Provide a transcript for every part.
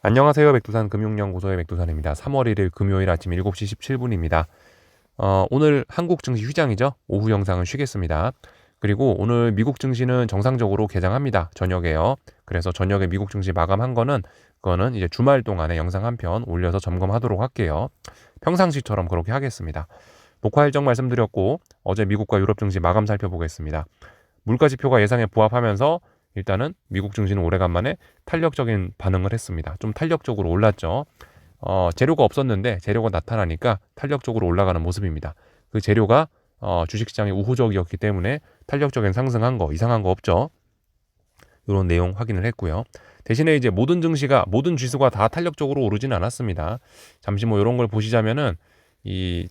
안녕하세요. 백두산 금융연구소의 백두산입니다. 3월 1일 금요일 아침 7시 17분입니다. 오늘 한국 증시 휴장이죠. 오후 영상은 쉬겠습니다. 그리고 오늘 미국 증시는 정상적으로 개장합니다. 저녁에요. 그래서 저녁에 미국 증시 마감한 그거는 이제 주말 동안에 영상 한 편 올려서 점검하도록 할게요. 평상시처럼 그렇게 하겠습니다. 녹화 일정 말씀드렸고 어제 미국과 유럽 증시 마감 살펴보겠습니다. 물가 지표가 예상에 부합하면서 일단은 미국 증시는 오래간만에 탄력적인 반응을 했습니다. 좀 탄력적으로 올랐죠. 재료가 없었는데 재료가 나타나니까 탄력적으로 올라가는 모습입니다. 그 재료가 주식시장이 우호적이었기 때문에 탄력적인 상승한 거, 이상한 거 없죠. 이런 내용 확인을 했고요. 대신에 이제 모든 지수가 다 탄력적으로 오르진 않았습니다. 잠시 뭐 이런 걸 보시자면은 이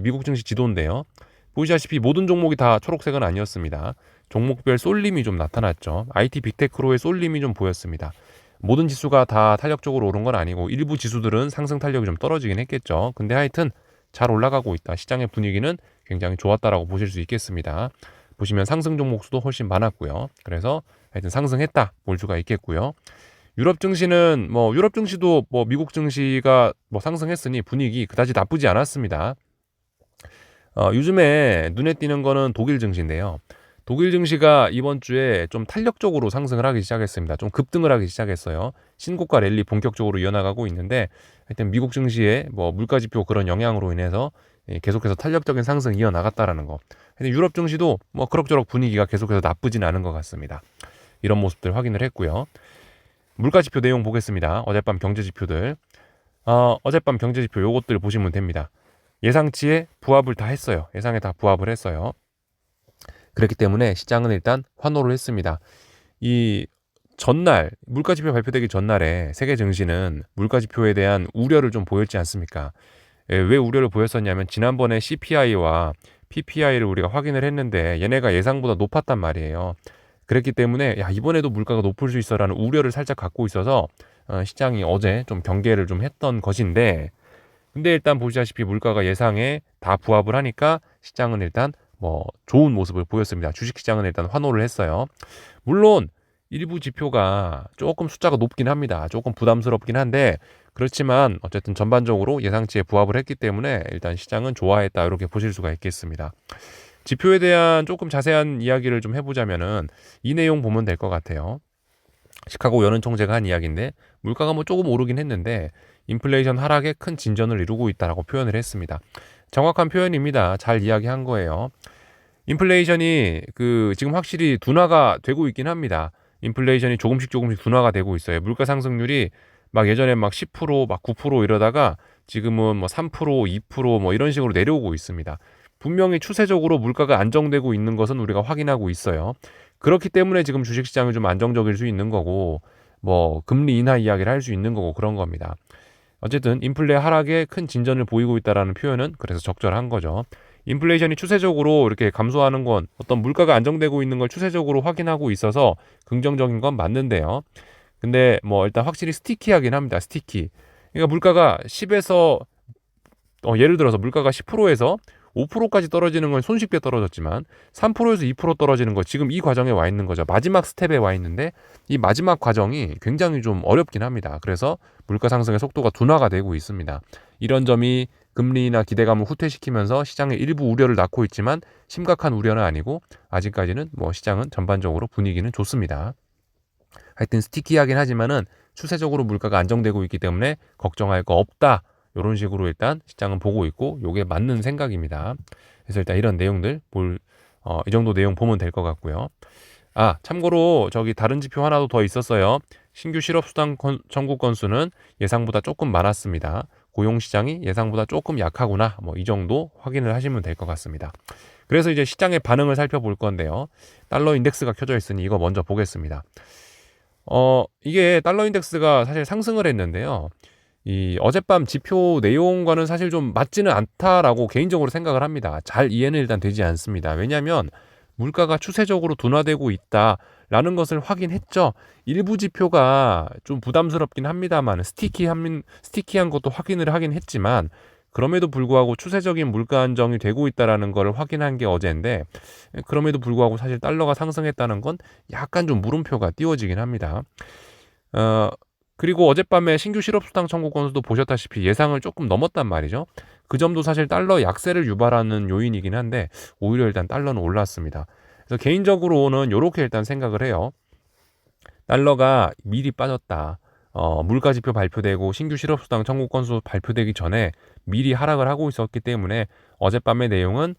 미국 증시 지도인데요. 보시다시피 모든 종목이 다 초록색은 아니었습니다. 종목별 쏠림이 좀 나타났죠. IT 빅테크로의 쏠림이 좀 보였습니다. 모든 지수가 다 탄력적으로 오른 건 아니고 일부 지수들은 상승 탄력이 좀 떨어지긴 했겠죠. 근데 하여튼 잘 올라가고 있다. 시장의 분위기는 굉장히 좋았다라고 보실 수 있겠습니다. 보시면 상승 종목 수도 훨씬 많았고요. 그래서 하여튼 상승했다 볼 수가 있겠고요. 유럽 증시도 뭐 미국 증시가 뭐 상승했으니 분위기 그다지 나쁘지 않았습니다. 요즘에 눈에 띄는 거는 독일 증시인데요. 독일 증시가 이번 주에 좀 탄력적으로 상승을 하기 시작했습니다. 좀 급등을 하기 시작했어요. 신고가 랠리 본격적으로 이어나가고 있는데 하여튼 미국 증시의 뭐 물가 지표 그런 영향으로 인해서 계속해서 탄력적인 상승 이어나갔다라는 거. 하여튼 유럽 증시도 뭐 그럭저럭 분위기가 계속해서 나쁘진 않은 것 같습니다. 이런 모습들 확인을 했고요. 물가 지표 내용 보겠습니다. 어젯밤 경제 지표들. 어젯밤 경제 지표 요것들 보시면 됩니다. 예상치에 부합을 다 했어요. 예상에 다 부합을 했어요. 그렇기 때문에 시장은 일단 환호를 했습니다. 이 전날 물가지표 발표되기 전날에 세계 증시는 물가지표에 대한 우려를 좀 보였지 않습니까? 왜 우려를 보였었냐면 지난번에 CPI와 PPI를 우리가 확인을 했는데 얘네가 예상보다 높았단 말이에요. 그랬기 때문에 야 이번에도 물가가 높을 수 있어라는 우려를 살짝 갖고 있어서 시장이 어제 좀 경계를 좀 했던 것인데 근데 일단 보시다시피 물가가 예상에 다 부합을 하니까 시장은 일단 뭐 좋은 모습을 보였습니다. 주식시장은 일단 환호를 했어요. 물론 일부 지표가 조금 숫자가 높긴 합니다. 조금 부담스럽긴 한데 그렇지만 어쨌든 전반적으로 예상치에 부합을 했기 때문에 일단 시장은 좋아했다 이렇게 보실 수가 있겠습니다. 지표에 대한 조금 자세한 이야기를 좀 해보자면은 이 내용 보면 될 것 같아요. 시카고 연은총재가 한 이야기인데 물가가 뭐 조금 오르긴 했는데 인플레이션 하락에 큰 진전을 이루고 있다라고 표현을 했습니다. 정확한 표현입니다. 잘 이야기한 거예요. 인플레이션이 지금 확실히 둔화가 되고 있긴 합니다. 인플레이션이 조금씩 둔화가 되고 있어요. 물가 상승률이 막 예전에 막 10%, 막 9% 이러다가 지금은 뭐 3%, 2%뭐 이런 식으로 내려오고 있습니다. 분명히 추세적으로 물가가 안정되고 있는 것은 우리가 확인하고 있어요. 그렇기 때문에 지금 주식시장이 좀 안정적일 수 있는 거고 뭐 금리 인하 이야기를 할 수 있는 거고 그런 겁니다. 어쨌든 인플레 하락에 큰 진전을 보이고 있다라는 표현은 그래서 적절한 거죠. 인플레이션이 추세적으로 이렇게 감소하는 건 어떤 물가가 안정되고 있는 걸 추세적으로 확인하고 있어서 긍정적인 건 맞는데요. 근데 뭐 일단 확실히 스티키하긴 합니다. 스티키. 그러니까 물가가 10에서 예를 들어서 물가가 10%에서 5%까지 떨어지는 건 손쉽게 떨어졌지만 3%에서 2% 떨어지는 거 지금 이 과정에 와 있는 거죠. 마지막 스텝에 와 있는데 이 마지막 과정이 굉장히 좀 어렵긴 합니다. 그래서 물가 상승의 속도가 둔화가 되고 있습니다. 이런 점이 금리나 기대감을 후퇴시키면서 시장의 일부 우려를 낳고 있지만 심각한 우려는 아니고 아직까지는 뭐 시장은 전반적으로 분위기는 좋습니다. 하여튼 스티키하긴 하지만은 추세적으로 물가가 안정되고 있기 때문에 걱정할 거 없다. 이런 식으로 일단 시장은 보고 있고 요게 맞는 생각입니다. 그래서 일단 이런 내용들 이 정도 내용 보면 될 것 같고요. 참고로 저기 다른 지표 하나도 더 있었어요. 신규 실업수당 청구 건수는 예상보다 조금 많았습니다. 고용시장이 예상보다 조금 약하구나. 뭐 이 정도 확인을 하시면 될 것 같습니다. 그래서 이제 시장의 반응을 살펴볼 건데요. 달러 인덱스가 켜져 있으니 이거 먼저 보겠습니다. 이게 달러 인덱스가 사실 상승을 했는데요. 이 어젯밤 지표 내용과는 사실 좀 맞지는 않다라고 개인적으로 생각을 합니다. 잘 이해는 일단 되지 않습니다. 왜냐하면 물가가 추세적으로 둔화되고 있다라는 것을 확인했죠. 일부 지표가 좀 부담스럽긴 합니다만 스티키한 것도 확인을 하긴 했지만 그럼에도 불구하고 추세적인 물가 안정이 되고 있다라는 걸 확인한 게 어제인데 그럼에도 불구하고 사실 달러가 상승했다는 건 약간 좀 물음표가 띄워지긴 합니다. 어, 그리고 어젯밤에 신규 실업수당 청구 건수도 보셨다시피 예상을 조금 넘었단 말이죠. 그 점도 사실 달러 약세를 유발하는 요인이긴 한데 오히려 일단 달러는 올랐습니다. 그래서 개인적으로는 이렇게 일단 생각을 해요. 달러가 미리 빠졌다. 물가지표 발표되고 신규 실업수당 청구 건수 발표되기 전에 미리 하락을 하고 있었기 때문에 어젯밤의 내용은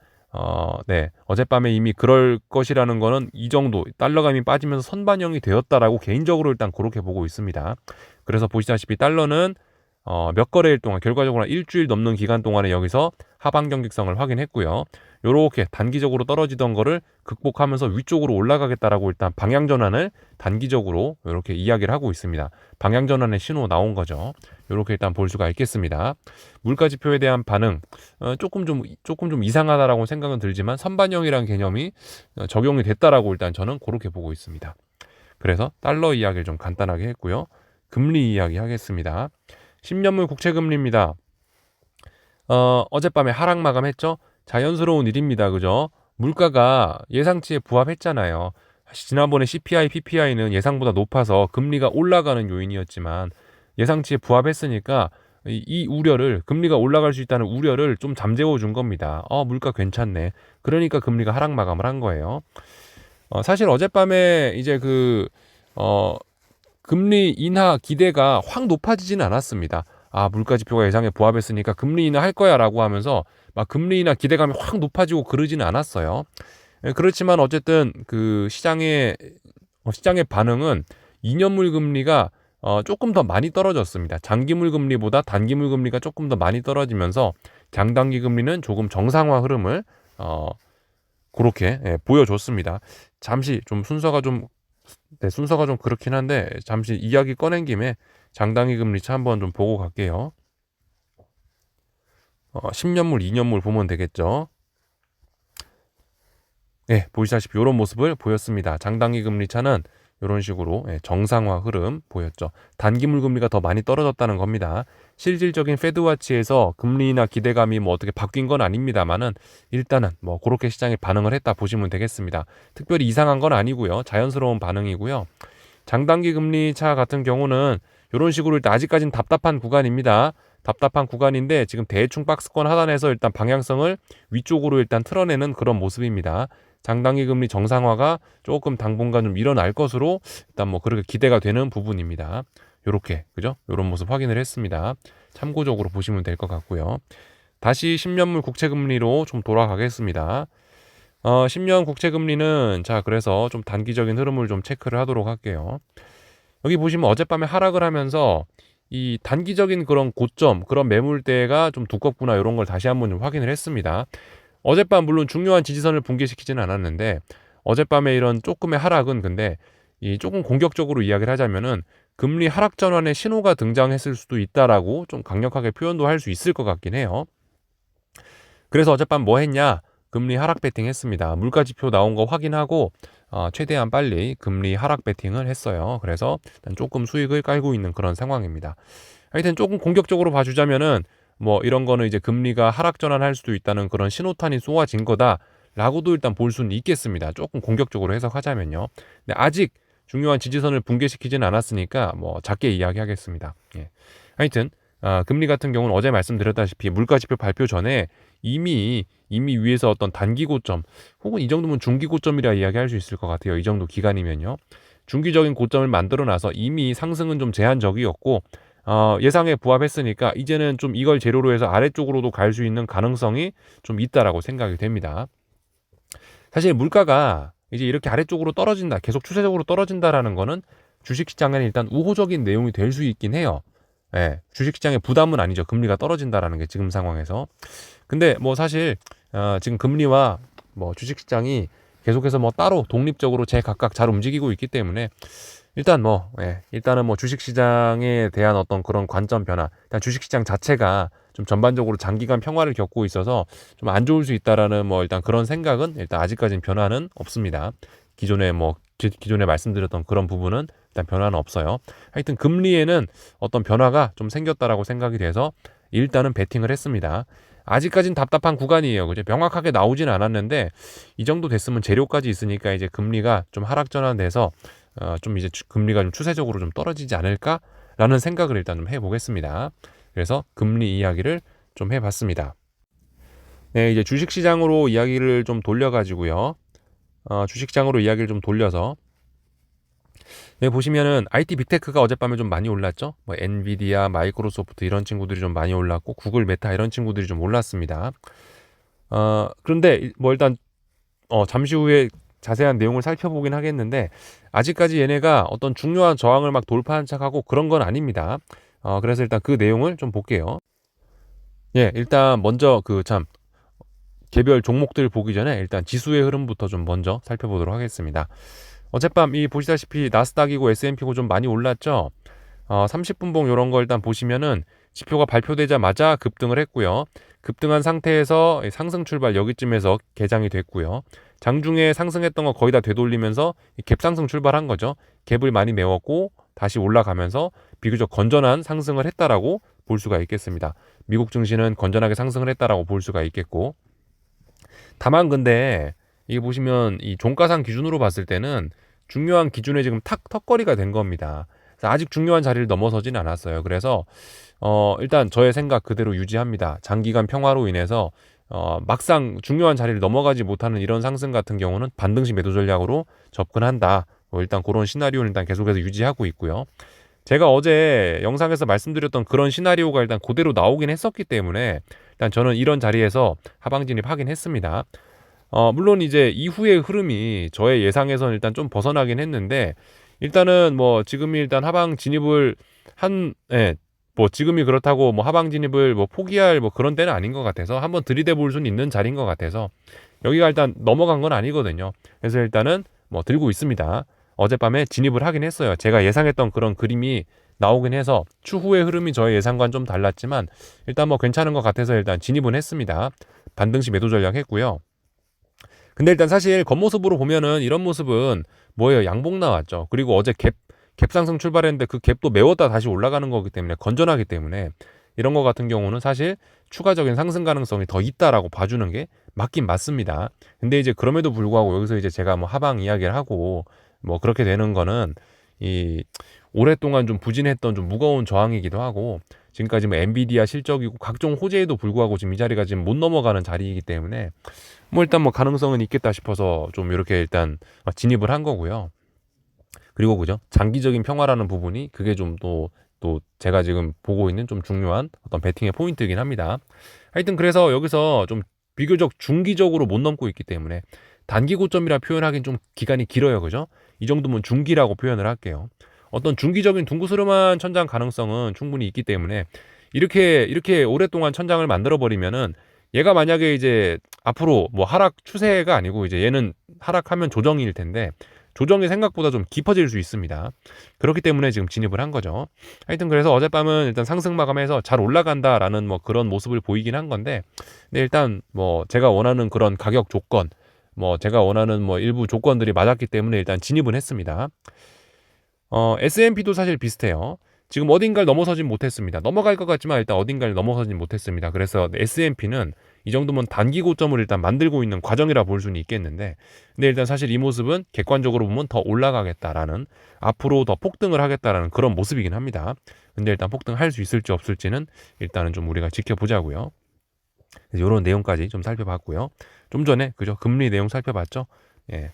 어젯밤에 이미 그럴 것이라는 거는 이 정도 달러가 이미 빠지면서 선반영이 되었다라고 개인적으로 일단 그렇게 보고 있습니다. 그래서 보시다시피 달러는 몇 거래일 동안 결과적으로 일주일 넘는 기간 동안에 여기서 하방 경직성을 확인했고요. 요렇게 단기적으로 떨어지던 거를 극복하면서 위쪽으로 올라가겠다라고 일단 방향 전환을 단기적으로 이렇게 이야기를 하고 있습니다. 방향 전환의 신호 나온 거죠. 요렇게 일단 볼 수가 있겠습니다. 물가 지표에 대한 반응 조금 좀 이상하다라고 생각은 들지만 선반영이라는 개념이 적용이 됐다라고 일단 저는 그렇게 보고 있습니다. 그래서 달러 이야기를 좀 간단하게 했고요. 금리 이야기 하겠습니다. 10년물 국채금리입니다. 어젯밤에 하락 마감했죠? 자연스러운 일입니다. 그죠? 물가가 예상치에 부합했잖아요. 지난번에 CPI, PPI는 예상보다 높아서 금리가 올라가는 요인이었지만 예상치에 부합했으니까 이 우려를 금리가 올라갈 수 있다는 우려를 좀 잠재워 준 겁니다. 물가 괜찮네. 그러니까 금리가 하락 마감을 한 거예요. 사실 어젯밤에 이제 금리 인하 기대가 확 높아지지는 않았습니다. 물가 지표가 예상에 부합했으니까 금리 인하 할 거야라고 하면서 막 금리 인하 기대감이 확 높아지고 그러지는 않았어요. 그렇지만 어쨌든 그 시장의 반응은 2년물 금리가 조금 더 많이 떨어졌습니다. 장기물 금리보다 단기물 금리가 조금 더 많이 떨어지면서 장단기 금리는 조금 정상화 흐름을 그렇게 보여줬습니다. 잠시 좀 순서가 좀 그렇긴 한데 잠시 이야기 꺼낸 김에 장단기 금리차 한번 좀 보고 갈게요. 10년물, 2년물 보면 되겠죠. 보시다시피 이런 모습을 보였습니다. 장단기 금리차는 이런 식으로 정상화 흐름 보였죠. 단기물 금리가 더 많이 떨어졌다는 겁니다. 실질적인 페드와치에서 금리 인하 기대감이 뭐 어떻게 바뀐 건 아닙니다만은 일단은 뭐 그렇게 시장에 반응을 했다 보시면 되겠습니다. 특별히 이상한 건 아니고요. 자연스러운 반응이고요. 장단기 금리차 같은 경우는 이런 식으로 일단 아직까지는 답답한 구간입니다. 답답한 구간인데 지금 대충 박스권 하단에서 일단 방향성을 위쪽으로 일단 틀어내는 그런 모습입니다. 장단기 금리 정상화가 조금 당분간 좀 일어날 것으로 일단 뭐 그렇게 기대가 되는 부분입니다. 요렇게 그죠? 요런 모습 확인을 했습니다. 참고적으로 보시면 될 것 같고요. 다시 10년물 국채 금리로 좀 돌아가겠습니다. 10년 국채 금리는 자 그래서 좀 단기적인 흐름을 좀 체크를 하도록 할게요. 여기 보시면 어젯밤에 하락을 하면서 이 단기적인 그런 고점, 그런 매물대가 좀 두껍구나 이런 걸 다시 한번 좀 확인을 했습니다. 어젯밤 물론 중요한 지지선을 붕괴시키지는 않았는데 어젯밤에 이런 조금의 하락은 근데 이 조금 공격적으로 이야기를 하자면은 금리 하락 전환의 신호가 등장했을 수도 있다라고 좀 강력하게 표현도 할 수 있을 것 같긴 해요. 그래서 어젯밤 뭐 했냐? 금리 하락 베팅 했습니다. 물가 지표 나온 거 확인하고 최대한 빨리 금리 하락 베팅을 했어요. 그래서 일단 조금 수익을 깔고 있는 그런 상황입니다. 하여튼 조금 공격적으로 봐주자면은 뭐 이런 거는 이제 금리가 하락 전환할 수도 있다는 그런 신호탄이 쏘아진 거다라고도 일단 볼 수는 있겠습니다. 조금 공격적으로 해석하자면요. 근데 아직 중요한 지지선을 붕괴시키지는 않았으니까 뭐 작게 이야기하겠습니다. 하여튼 금리 같은 경우는 어제 말씀드렸다시피 물가지표 발표 전에 이미 위에서 어떤 단기 고점 혹은 이 정도면 중기 고점이라 이야기할 수 있을 것 같아요. 이 정도 기간이면요. 중기적인 고점을 만들어 놔서 이미 상승은 좀 제한적이었고 예상에 부합했으니까 이제는 좀 이걸 재료로 해서 아래쪽으로도 갈 수 있는 가능성이 좀 있다라고 생각이 됩니다. 사실 물가가 이제 이렇게 아래쪽으로 떨어진다, 계속 추세적으로 떨어진다라는 거는 주식시장에는 일단 우호적인 내용이 될 수 있긴 해요. 주식시장의 부담은 아니죠. 금리가 떨어진다라는 게 지금 상황에서. 근데 뭐 사실 지금 금리와 뭐 주식시장이 계속해서 뭐 따로 독립적으로 제각각 잘 움직이고 있기 때문에 일단은 뭐 주식시장에 대한 어떤 그런 관점 변화, 일단 주식시장 자체가 좀 전반적으로 장기간 평화를 겪고 있어서 좀 안 좋을 수 있다라는 뭐 일단 그런 생각은 일단 아직까지는 변화는 없습니다. 기존에 말씀드렸던 그런 부분은 일단 변화는 없어요. 하여튼 금리에는 어떤 변화가 좀 생겼다라고 생각이 돼서 일단은 베팅을 했습니다. 아직까지는 답답한 구간이에요. 그죠? 명확하게 나오진 않았는데 이 정도 됐으면 재료까지 있으니까 이제 금리가 좀 하락 전환돼서 좀 이제 금리가 좀 추세적으로 좀 떨어지지 않을까 라는 생각을 일단 좀 해보겠습니다. 그래서 금리 이야기를 좀 해봤습니다. 네, 이제 주식시장으로 이야기를 좀 돌려가지고요. 주식시장으로 이야기를 좀 돌려서 네, 보시면은 IT 빅테크가 어젯밤에 좀 많이 올랐죠. 뭐 엔비디아, 마이크로소프트 이런 친구들이 좀 많이 올랐고 구글, 메타 이런 친구들이 좀 올랐습니다. 그런데 뭐 일단 잠시 후에 자세한 내용을 살펴보긴 하겠는데 아직까지 얘네가 어떤 중요한 저항을 막 돌파한 척하고 그런 건 아닙니다. 그래서 일단 그 내용을 좀 볼게요. 예, 일단 먼저 그 참 개별 종목들 보기 전에 일단 지수의 흐름부터 좀 먼저 살펴보도록 하겠습니다. 어젯밤 이 보시다시피 나스닥이고 S&P고 좀 많이 올랐죠. 30분 봉 이런 거 일단 보시면은 지표가 발표되자마자 급등을 했고요. 급등한 상태에서 상승 출발 여기쯤에서 개장이 됐고요. 장중에 상승했던 거 거의 다 되돌리면서 갭 상승 출발한 거죠. 갭을 많이 메웠고 다시 올라가면서 비교적 건전한 상승을 했다라고 볼 수가 있겠습니다. 미국 증시는 건전하게 상승을 했다라고 볼 수가 있겠고, 다만 근데 이게 보시면 이 종가상 기준으로 봤을 때는 중요한 기준에 지금 턱걸이가 된 겁니다. 그래서 아직 중요한 자리를 넘어서진 않았어요. 그래서 일단 저의 생각 그대로 유지합니다. 장기간 평화로 인해서 막상 중요한 자리를 넘어가지 못하는 이런 상승 같은 경우는 반등시 매도 전략으로 접근한다. 일단 그런 시나리오는 일단 계속해서 유지하고 있고요. 제가 어제 영상에서 말씀드렸던 그런 시나리오가 일단 그대로 나오긴 했었기 때문에 일단 저는 이런 자리에서 하방 진입하긴 했습니다. 물론 이제 이후의 흐름이 저의 예상에서는 일단 좀 벗어나긴 했는데 일단은 뭐 지금이 일단 하방 진입을 뭐 지금이 그렇다고 뭐 하방 진입을 뭐 포기할 뭐 그런 때는 아닌 것 같아서 한번 들이대 볼 수는 있는 자리인 것 같아서 여기가 일단 넘어간 건 아니거든요. 그래서 일단은 뭐 들고 있습니다. 어젯밤에 진입을 하긴 했어요. 제가 예상했던 그런 그림이 나오긴 해서 추후의 흐름이 저의 예상과는 좀 달랐지만 일단 뭐 괜찮은 것 같아서 일단 진입은 했습니다. 반등시 매도 전략 했고요. 근데 일단 사실 겉모습으로 보면은 이런 모습은 뭐예요? 양봉 나왔죠. 그리고 어제 갭 상승 출발했는데 그 갭도 메웠다 다시 올라가는 거기 때문에 건전하기 때문에 이런 거 같은 경우는 사실 추가적인 상승 가능성이 더 있다라고 봐주는 게 맞긴 맞습니다. 근데 이제 그럼에도 불구하고 여기서 이제 제가 뭐 하방 이야기를 하고 뭐 그렇게 되는 거는 이 오랫동안 좀 부진했던 좀 무거운 저항이기도 하고 지금까지 뭐 엔비디아 실적이고 각종 호재에도 불구하고 지금 이 자리가 지금 못 넘어가는 자리이기 때문에 뭐 일단 뭐 가능성은 있겠다 싶어서 좀 이렇게 일단 진입을 한 거고요. 그리고 그죠? 장기적인 평화라는 부분이 그게 좀 또 제가 지금 보고 있는 좀 중요한 어떤 베팅의 포인트이긴 합니다. 하여튼 그래서 여기서 좀 비교적 중기적으로 못 넘고 있기 때문에 단기 고점이라 표현하기는 좀 기간이 길어요. 그죠? 이 정도면 중기라고 표현을 할게요. 어떤 중기적인 둥그스름한 천장 가능성은 충분히 있기 때문에 이렇게 오랫동안 천장을 만들어 버리면은 얘가 만약에 이제 앞으로 뭐 하락 추세가 아니고 이제 얘는 하락하면 조정일 텐데 조정이 생각보다 좀 깊어질 수 있습니다. 그렇기 때문에 지금 진입을 한 거죠. 하여튼 그래서 어젯밤은 일단 상승 마감해서 잘 올라간다라는 뭐 그런 모습을 보이긴 한 건데, 근데 일단 뭐 제가 원하는 그런 가격 조건, 뭐 제가 원하는 뭐 일부 조건들이 맞았기 때문에 일단 진입은 했습니다. S&P도 사실 비슷해요. 지금 어딘가를 넘어서진 못했습니다. 넘어갈 것 같지만 일단 어딘가를 넘어서진 못했습니다. 그래서 S&P는 이 정도면 단기 고점을 일단 만들고 있는 과정이라 볼 수는 있겠는데, 근데 일단 사실 이 모습은 객관적으로 보면 더 올라가겠다라는, 앞으로 더 폭등을 하겠다라는 그런 모습이긴 합니다. 근데 일단 폭등할 수 있을지 없을지는 일단은 좀 우리가 지켜보자고요. 그래서 이런 내용까지 좀 살펴봤고요. 좀 전에 그죠? 금리 내용 살펴봤죠? 예.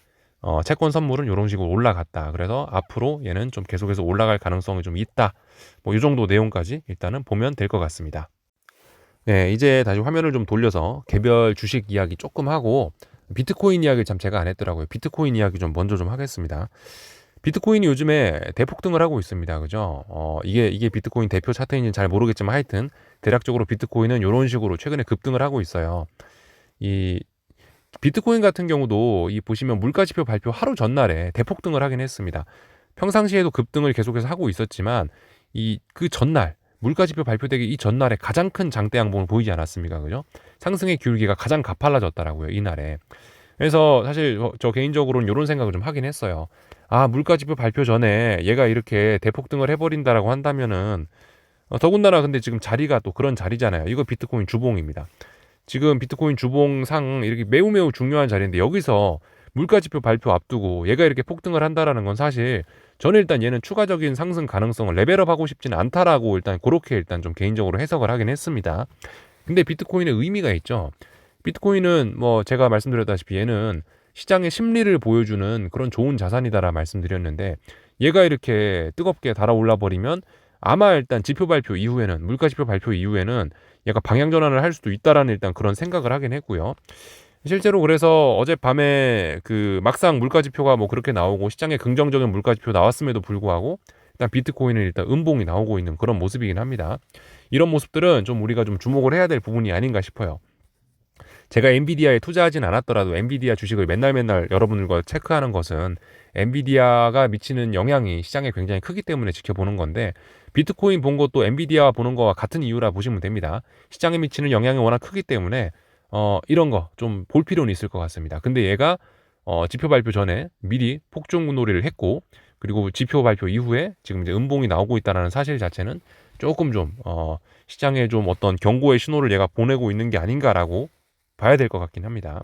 채권 선물은 이런 식으로 올라갔다. 그래서 앞으로 얘는 좀 계속해서 올라갈 가능성이 좀 있다. 뭐 이 정도 내용까지 일단은 보면 될 것 같습니다. 네, 이제 다시 화면을 좀 돌려서 개별 주식 이야기 조금 하고 비트코인 이야기를 참 제가 안 했더라고요. 비트코인 이야기 좀 먼저 좀 하겠습니다. 비트코인이 요즘에 대폭등을 하고 있습니다. 그죠? 이게 비트코인 대표 차트인지는 잘 모르겠지만 하여튼 대략적으로 비트코인은 이런 식으로 최근에 급등을 하고 있어요. 이 비트코인 같은 경우도 이 보시면 물가지표 발표 하루 전날에 대폭등을 하긴 했습니다. 평상시에도 급등을 계속해서 하고 있었지만 이 그 전날 물가지표 발표되기 이 전날에 가장 큰 장대 양봉을 보이지 않았습니까? 그죠? 상승의 기울기가 가장 가팔라졌더라고요, 이날에. 그래서 사실 저 개인적으로는 이런 생각을 좀 하긴 했어요. 아, 물가지표 발표 전에 얘가 이렇게 대폭등을 해버린다라고 한다면은 더군다나 근데 지금 자리가 또 그런 자리잖아요. 이거 비트코인 주봉입니다. 지금 비트코인 주봉상 이렇게 매우 중요한 자리인데 여기서 물가지표 발표 앞두고 얘가 이렇게 폭등을 한다라는 건 사실 저는 일단 얘는 추가적인 상승 가능성을 레벨업하고 싶지는 않다라고 일단 그렇게 일단 좀 개인적으로 해석을 하긴 했습니다. 근데 비트코인의 의미가 있죠. 비트코인은 뭐 제가 말씀드렸다시피 얘는 시장의 심리를 보여주는 그런 좋은 자산이다라 말씀드렸는데 얘가 이렇게 뜨겁게 달아올라 버리면 아마 일단 지표 발표 이후에는 물가 지표 발표 이후에는 얘가 방향 전환을 할 수도 있다라는 일단 그런 생각을 하긴 했고요. 실제로 그래서 어젯밤에 그 막상 물가 지표가 뭐 그렇게 나오고 시장에 긍정적인 물가 지표 나왔음에도 불구하고 일단 비트코인은 일단 음봉이 나오고 있는 그런 모습이긴 합니다. 이런 모습들은 좀 우리가 좀 주목을 해야 될 부분이 아닌가 싶어요. 제가 엔비디아에 투자하진 않았더라도 엔비디아 주식을 맨날 여러분들과 체크하는 것은 엔비디아가 미치는 영향이 시장에 굉장히 크기 때문에 지켜보는 건데 비트코인 본 것도 엔비디아 보는 거와 같은 이유라 보시면 됩니다. 시장에 미치는 영향이 워낙 크기 때문에 이런 거 좀 볼 필요는 있을 것 같습니다. 근데 얘가 지표 발표 전에 미리 폭중 놀이를 했고 그리고 지표 발표 이후에 지금 이제 음봉이 나오고 있다는 사실 자체는 조금 좀 시장에 좀 어떤 경고의 신호를 얘가 보내고 있는 게 아닌가라고 봐야 될 것 같긴 합니다.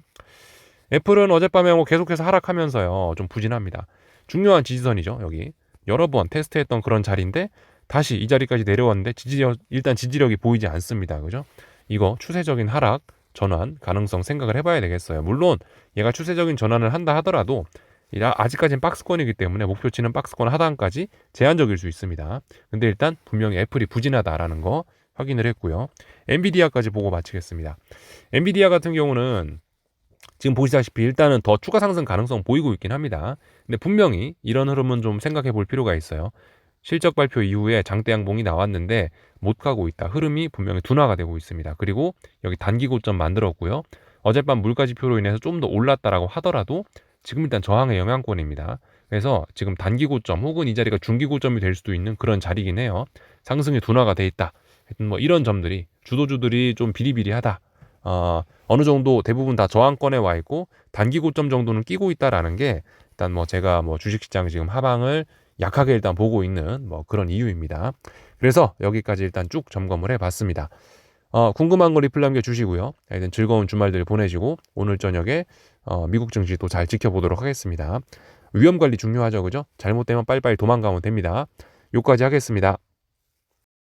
애플은 어젯밤에 뭐 계속해서 하락하면서요 좀 부진합니다. 중요한 지지선이죠. 여기 여러 번 테스트했던 그런 자리인데 다시 이 자리까지 내려왔는데 일단 지지력이 보이지 않습니다. 그죠? 이거 추세적인 하락 전환 가능성 생각을 해봐야 되겠어요. 물론 얘가 추세적인 전환을 한다 하더라도 아직까지는 박스권이기 때문에 목표치는 박스권 하단까지 제한적일 수 있습니다. 근데 일단 분명히 애플이 부진하다라는 거 확인을 했고요. 엔비디아까지 보고 마치겠습니다. 엔비디아 같은 경우는 지금 보시다시피 일단은 더 추가 상승 가능성 보이고 있긴 합니다. 근데 분명히 이런 흐름은 좀 생각해 볼 필요가 있어요. 실적 발표 이후에 장대 양봉이 나왔는데 못 가고 있다. 흐름이 분명히 둔화가 되고 있습니다. 그리고 여기 단기 고점 만들었고요. 어젯밤 물가 지표로 인해서 좀 더 올랐다라고 하더라도 지금 일단 저항의 영향권입니다. 그래서 지금 단기 고점 혹은 이 자리가 중기 고점이 될 수도 있는 그런 자리긴 해요. 상승이 둔화가 돼 있다. 하여튼 뭐 이런 점들이 주도주들이 좀 비리비리하다. 어느 정도 대부분 다 저항권에 와 있고 단기 고점 정도는 끼고 있다라는 게 일단 뭐 제가 뭐 주식시장 지금 하방을 약하게 일단 보고 있는 뭐 그런 이유입니다. 그래서 여기까지 일단 쭉 점검을 해봤습니다. 궁금한 거 리플 남겨주시고요. 하여튼 즐거운 주말들 보내시고 오늘 저녁에 미국 증시 또 잘 지켜보도록 하겠습니다. 위험 관리 중요하죠, 그죠? 잘못되면 빨리빨리 도망가면 됩니다. 여기까지 하겠습니다.